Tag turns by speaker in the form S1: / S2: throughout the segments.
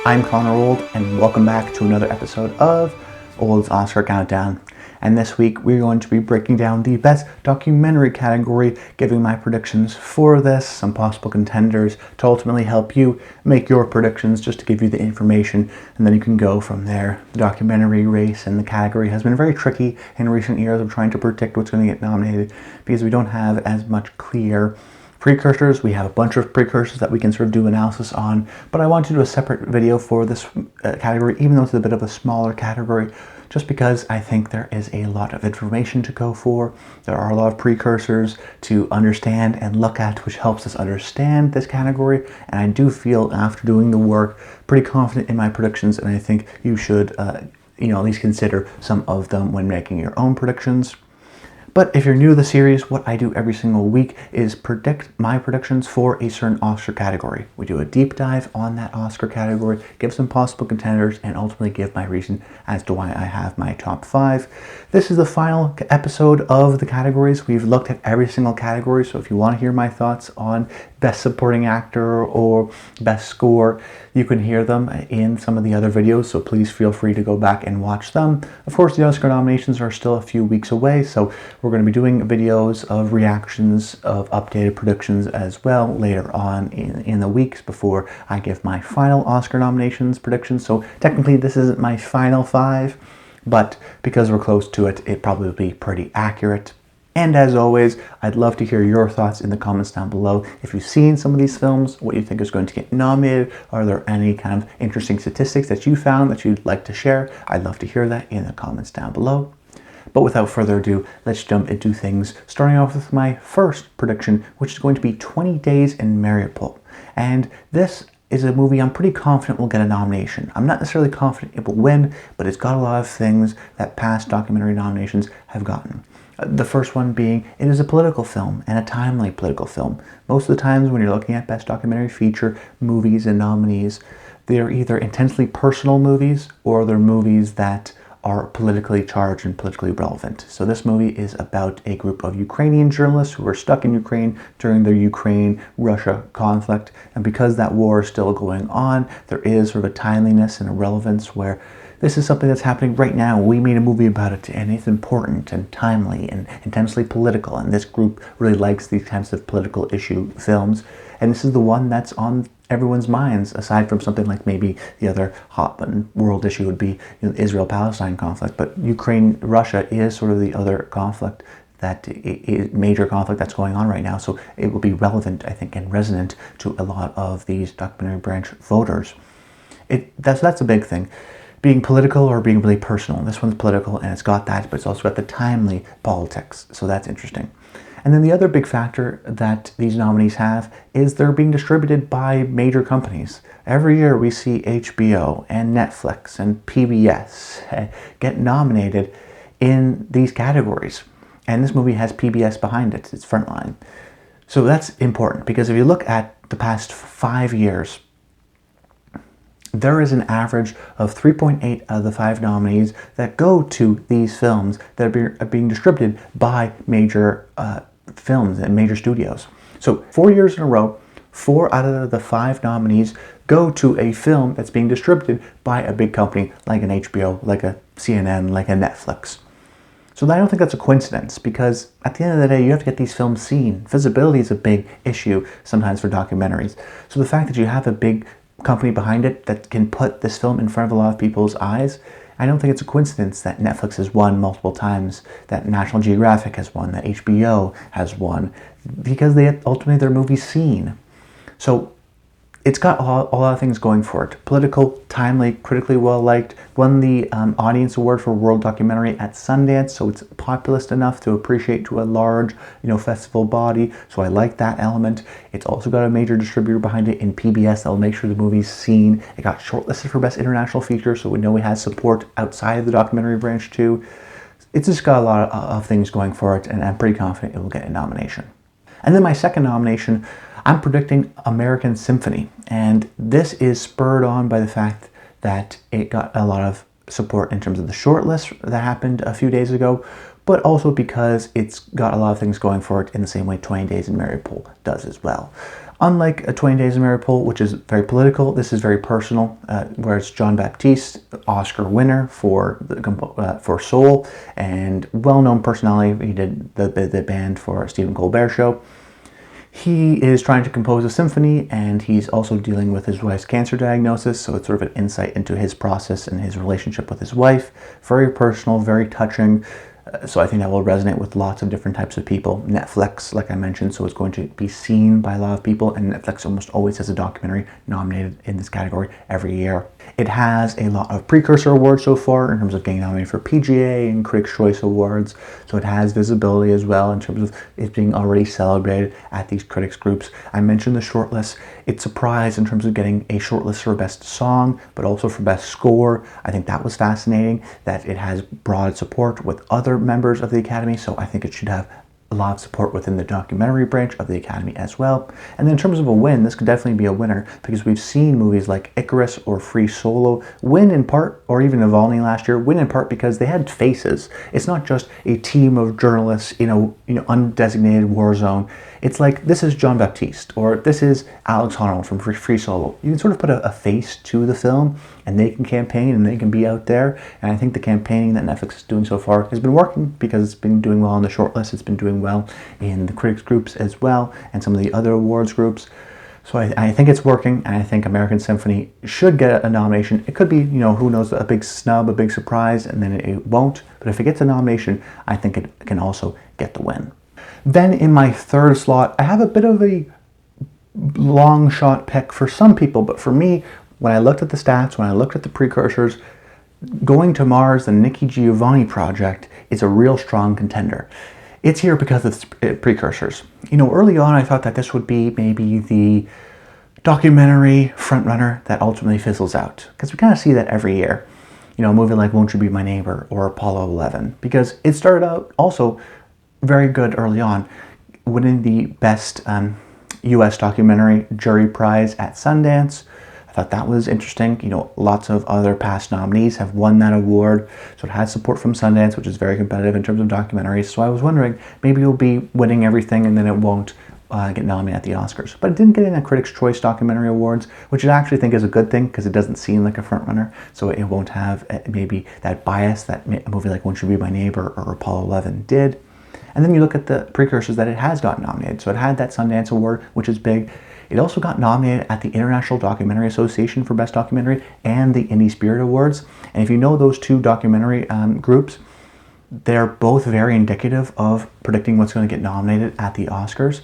S1: I'm Connor Old, and welcome back to another episode of Old's Oscar Countdown. And this week we're going to be breaking down the Best Documentary category, giving my predictions for this, some possible contenders to ultimately help you make your predictions, just to give you the information, and then you can go from there. The documentary race and the category has been very tricky in recent years of trying to predict what's going to get nominated because we don't have as much clear precursors. We have a bunch of precursors that we can sort of do analysis on, but I want to do a separate video for this category, even though it's a bit of a smaller category, just because I think there is a lot of information to go for. There are a lot of precursors to understand and look at, which helps us understand this category, and I do feel, after doing the work, pretty confident in my predictions, and I think you should at least consider some of them when making your own predictions. But if you're new to the series, what I do every single week is predict my predictions for a certain Oscar category. We do a deep dive on that Oscar category, give some possible contenders, and ultimately give my reason as to why I have my top 5. This is the final episode of the categories. We've looked at every single category, so if you want to hear my thoughts on Best Supporting Actor or Best Score, you can hear them in some of the other videos, so please feel free to go back and watch them. Of course, the Oscar nominations are still a few weeks away, so we're going to be doing videos of reactions, of updated predictions as well later on in the weeks before I give my final Oscar nominations predictions. So technically this isn't my final 5, but because we're close to it, it probably will be pretty accurate. And as always, I'd love to hear your thoughts in the comments down below. If you've seen some of these films, what you think is going to get nominated, are there any kind of interesting statistics that you found that you'd like to share? I'd love to hear that in the comments down below. But without further ado, let's jump into things, starting off with my first prediction, which is going to be 20 Days in Mariupol. And this is a movie I'm pretty confident will get a nomination. I'm not necessarily confident it will win, but it's got a lot of things that past documentary nominations have gotten. The first one being, it is a political film, and a timely political film. Most of the times when you're looking at Best Documentary Feature movies and nominees, they're either intensely personal movies or they're movies that are politically charged and politically relevant. So this movie is about a group of Ukrainian journalists who were stuck in Ukraine during the Ukraine-Russia conflict, and because that war is still going on, there is sort of a timeliness and a relevance where this is something that's happening right now. We made a movie about it, and it's important and timely and intensely political, and this group really likes these kinds of political issue films, and this is the one that's on everyone's minds, aside from something like maybe the other hot button world issue would be the Israel-Palestine conflict. But Ukraine-Russia is sort of the other conflict, that major conflict that's going on right now, so it will be relevant, I think, and resonant to a lot of these documentary branch voters. That's a big thing. Being political or being really personal. This one's political and it's got that, but it's also got the timely politics, so that's interesting. And then the other big factor that these nominees have is they're being distributed by major companies. Every year we see HBO and Netflix and PBS get nominated in these categories. And this movie has PBS behind it, it's Frontline. So that's important, because if you look at the past 5 years, there is an average of 3.8 out of the 5 nominees that go to these films that are being distributed by major films and major studios. So 4 years in a row, 4 out of the 5 nominees go to a film that's being distributed by a big company like an HBO, like a CNN, like a Netflix. So I don't think that's a coincidence, because at the end of the day, you have to get these films seen. Visibility is a big issue sometimes for documentaries. So the fact that you have a big company behind it that can put this film in front of a lot of people's eyes, I don't think it's a coincidence that Netflix has won multiple times, that National Geographic has won, that HBO has won, because ultimately their movie's seen. So it's got a lot of things going for it. Political, timely, critically well-liked, won the Audience Award for World Documentary at Sundance, so it's populist enough to appreciate to a large, festival body, so I like that element. It's also got a major distributor behind it in PBS that will make sure the movie's seen. It got shortlisted for Best International Feature, so we know it has support outside of the documentary branch too. It's just got a lot of things going for it, and I'm pretty confident it will get a nomination. And then my second nomination, I'm predicting American Symphony, and this is spurred on by the fact that it got a lot of support in terms of the shortlist that happened a few days ago, but also because it's got a lot of things going for it in the same way 20 Days in Mariupol does as well. Unlike 20 Days in Mariupol, which is very political, this is very personal, whereas John Baptiste, Oscar winner for Soul, and well-known personality, he did the band for Stephen Colbert Show. He is trying to compose a symphony, and he's also dealing with his wife's cancer diagnosis, so it's sort of an insight into his process and his relationship with his wife. Very personal, very touching, so I think that will resonate with lots of different types of people. Netflix, like I mentioned, so it's going to be seen by a lot of people, and Netflix almost always has a documentary nominated in this category every year. It has a lot of precursor awards so far in terms of getting nominated for PGA and Critics' Choice Awards, so it has visibility as well in terms of it being already celebrated at these critics groups. I mentioned the shortlist. It's a prize in terms of getting a shortlist for Best Song, but also for Best Score. I think that was fascinating, that it has broad support with other members of the Academy, so I think it should have a lot of support within the documentary branch of the Academy as well. And then in terms of a win, this could definitely be a winner, because we've seen movies like Icarus or Free Solo win in part, or even Giovanni last year, win in part because they had faces. It's not just a team of journalists in a undesignated war zone. It's like, this is John Baptiste, or this is Alex Honnold from Free Solo. You can sort of put a face to the film, and they can campaign, and they can be out there. And I think the campaigning that Netflix is doing so far has been working, because it's been doing well on the shortlist. It's been doing well in the critics groups as well, and some of the other awards groups. So I think it's working, and I think American Symphony should get a nomination. It could be, who knows, a big snub, a big surprise, and then it won't. But if it gets a nomination, I think it can also get the win. Then in my third slot, I have a bit of a long shot pick for some people, but for me, when I looked at the stats, when I looked at the precursors, Going to Mars, the Nikki Giovanni project, is a real strong contender. It's here because of its precursors. Early on I thought that this would be maybe the documentary frontrunner that ultimately fizzles out, because we kind of see that every year. A movie like Won't You Be My Neighbor or Apollo 11, because it started out also very good early on, winning the Best U.S. Documentary Jury Prize at Sundance. I thought that was interesting. Lots of other past nominees have won that award, so it has support from Sundance, which is very competitive in terms of documentaries. So I was wondering, maybe it'll be winning everything and then it won't get nominated at the Oscars. But it didn't get in the Critics' Choice Documentary Awards, which I actually think is a good thing, because it doesn't seem like a frontrunner, so it won't have maybe that bias that a movie like Won't You Be My Neighbor or Apollo 11 did. And then you look at the precursors that it has gotten nominated. So it had that Sundance Award, which is big. It also got nominated at the International Documentary Association for Best Documentary and the Indie Spirit Awards. And if you know those two documentary groups, they're both very indicative of predicting what's going to get nominated at the Oscars.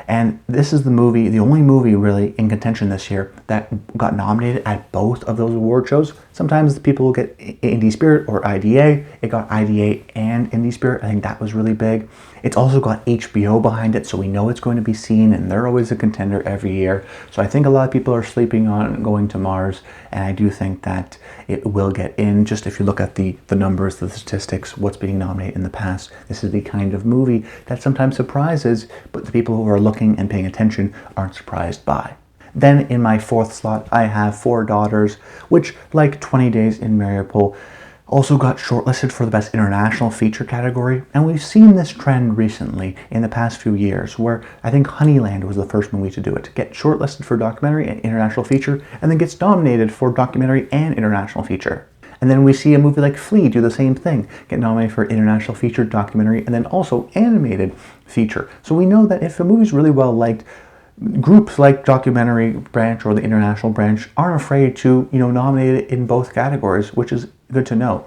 S1: And this is the only movie really in contention this year that got nominated at both of those award shows. Sometimes the people will get Indie Spirit or IDA. It got IDA and Indie Spirit. I think that was really big. It's also got HBO behind it, so we know it's going to be seen, and they're always a contender every year. So I think a lot of people are sleeping on Going to Mars, and I do think that it will get in. Just if you look at the numbers, the statistics, what's being nominated in the past, this is the kind of movie that sometimes surprises, but the people who are looking and paying attention aren't surprised by. Then in my fourth slot, I have Four Daughters, which, like 20 Days in Mariupol, also got shortlisted for the Best International Feature category. And we've seen this trend recently in the past few years, where I think Honeyland was the first movie to do it, to get shortlisted for documentary and international feature, and then gets nominated for documentary and international feature. And then we see a movie like Flea do the same thing, get nominated for international feature, documentary, and then also animated feature. So we know that if a movie's really well liked, groups like documentary branch or the international branch aren't afraid to, nominate it in both categories, which is good to know.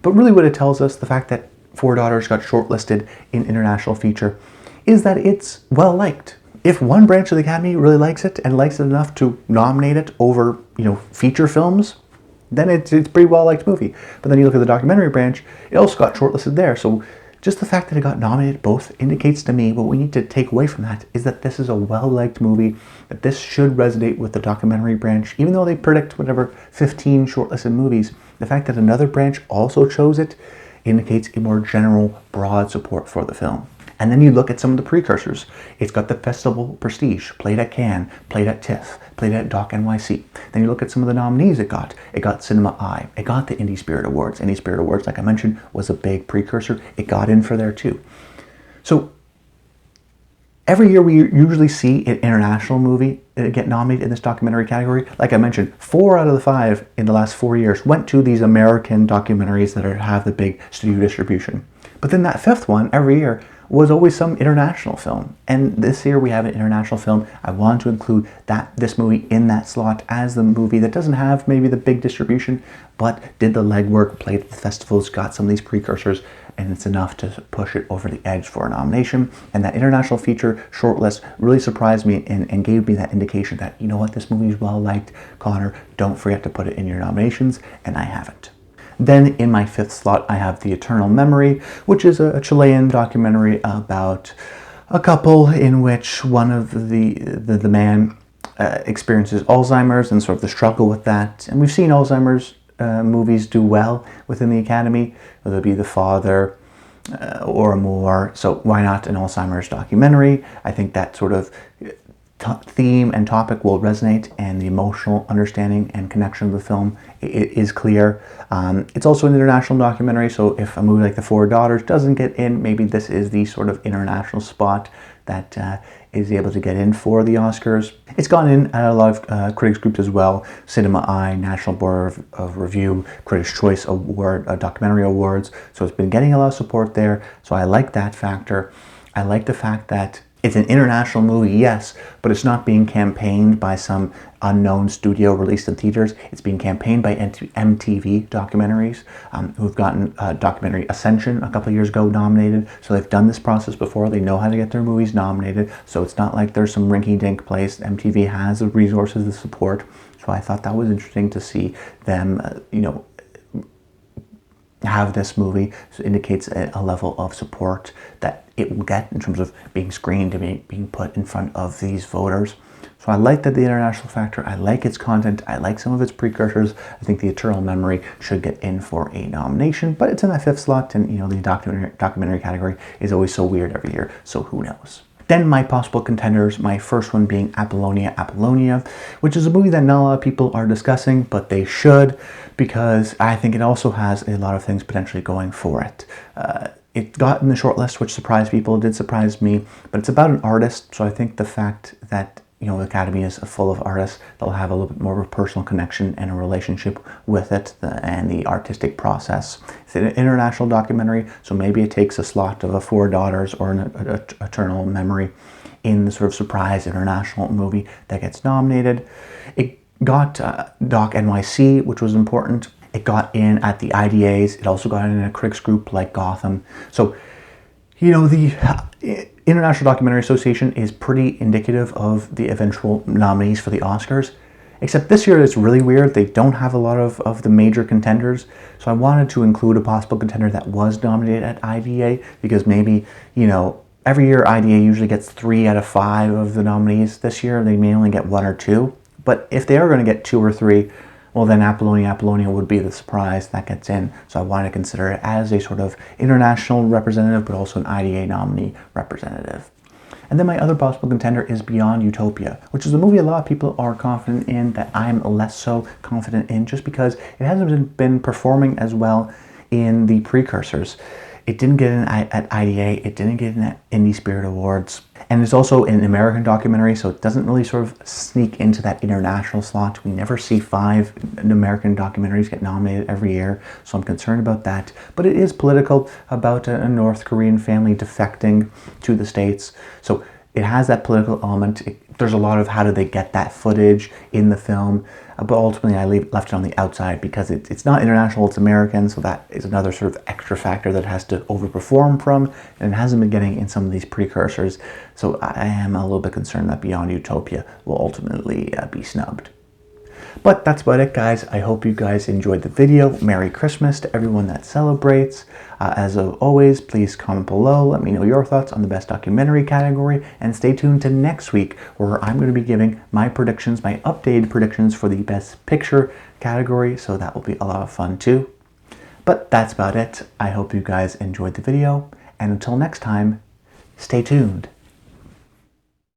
S1: But really what it tells us, the fact that Four Daughters got shortlisted in international feature, is that it's well liked. If one branch of the Academy really likes it and likes it enough to nominate it over, feature films, then it's a pretty well liked movie. But then you look at the documentary branch, it also got shortlisted there. So just the fact that it got nominated both indicates to me what we need to take away from that is that this is a well-liked movie, that this should resonate with the documentary branch. Even though they predict 15 shortlisted movies, the fact that another branch also chose it indicates a more general, broad support for the film. And then you look at some of the precursors. It's got the Festival Prestige, played at Cannes, played at TIFF, played at Doc NYC. Then you look at some of the nominees it got. It got Cinema Eye. It got the Indie Spirit Awards. Indie Spirit Awards, like I mentioned, was a big precursor. It got in for there too. So every year we usually see an international movie get nominated in this documentary category. Like I mentioned, 4 out of the 5 in the last 4 years went to these American documentaries that have the big studio distribution. But then that 5th one every year was always some international film. And this year we have an international film. I wanted to include this movie in that slot as the movie that doesn't have maybe the big distribution, but did the legwork, played at the festivals, got some of these precursors, and it's enough to push it over the edge for a nomination. And that international feature shortlist really surprised me and gave me that indication that, you know what, this movie is well liked. Connor, don't forget to put it in your nominations, and I haven't. Then in my 5th slot, I have The Eternal Memory, which is a Chilean documentary about a couple in which one of the man experiences Alzheimer's and sort of the struggle with that. And we've seen Alzheimer's movies do well within the Academy, whether it be The Father or more. So why not an Alzheimer's documentary? I think that sort of theme and topic will resonate, and the emotional understanding and connection of the film is clear. It's also an international documentary, so if a movie like The Four Daughters doesn't get in, maybe this is the sort of international spot that is able to get in for the Oscars. It's gone in at a lot of critics groups as well. Cinema Eye, National Board of Review, Critics' Choice Award, Documentary Awards. So it's been getting a lot of support there. So I like that factor. I like the fact that it's an international movie, yes, but it's not being campaigned by some unknown studio released in theaters. It's being campaigned by MTV documentaries, who've gotten documentary Ascension a couple of years ago nominated. So they've done this process before. They know how to get their movies nominated. So it's not like there's some rinky-dink place. MTV has the resources, the support. So I thought that was interesting to see them, have this movie. So it indicates a level of support that it will get in terms of being screened and being put in front of these voters. So I like that the international factor, I like its content, I like some of its precursors. I think The Eternal Memory should get in for a nomination, but it's in that 5th slot, and the documentary category is always so weird every year, so who knows. Then my possible contenders, my first one being Apolonia Apolonia, which is a movie that not a lot of people are discussing, but they should, because I think it also has a lot of things potentially going for it. It got in the shortlist, which surprised people. It did surprise me, but it's about an artist, so I think the fact that the Academy is full of artists, they'll have a little bit more of a personal connection and a relationship with it and the artistic process. It's an international documentary, so maybe it takes a slot of a Four Daughters or an Eternal Memory in the sort of surprise international movie that gets nominated. It got Doc NYC, which was important. It got in at the IDAs. It also got in a critics group like Gotham. So, the International Documentary Association is pretty indicative of the eventual nominees for the Oscars. Except this year it's really weird. They don't have a lot of the major contenders. So I wanted to include a possible contender that was nominated at IDA, because maybe, every year IDA usually gets 3 out of 5 of the nominees. This year they may only get 1 or 2. But if they are going to get 2 or 3, well, then Apolonia Apolonia would be the surprise that gets in. So I want to consider it as a sort of international representative, but also an IDA nominee representative. And then my other possible contender is Beyond Utopia, which is a movie a lot of people are confident in that I'm less so confident in, just because it hasn't been performing as well in the precursors. It didn't get in at IDA, it didn't get in at Indie Spirit Awards, and it's also an American documentary, so it doesn't really sort of sneak into that international slot. We never see 5 American documentaries get nominated every year, so I'm concerned about that. But it is political, about a North Korean family defecting to the States, so it has that political element. There's a lot of how do they get that footage in the film, but ultimately I left it on the outside because it's not international, it's American, so that is another sort of extra factor that it has to overperform from, and it hasn't been getting in some of these precursors, so I am a little bit concerned that Beyond Utopia will ultimately be snubbed. But that's about it, guys. I hope you guys enjoyed the video. Merry Christmas to everyone that celebrates. As always, please comment below. Let me know your thoughts on the best documentary category. And stay tuned to next week, where I'm going to be giving my predictions, my updated predictions for the best picture category. So that will be a lot of fun too. But that's about it. I hope you guys enjoyed the video. And until next time, Stay tuned.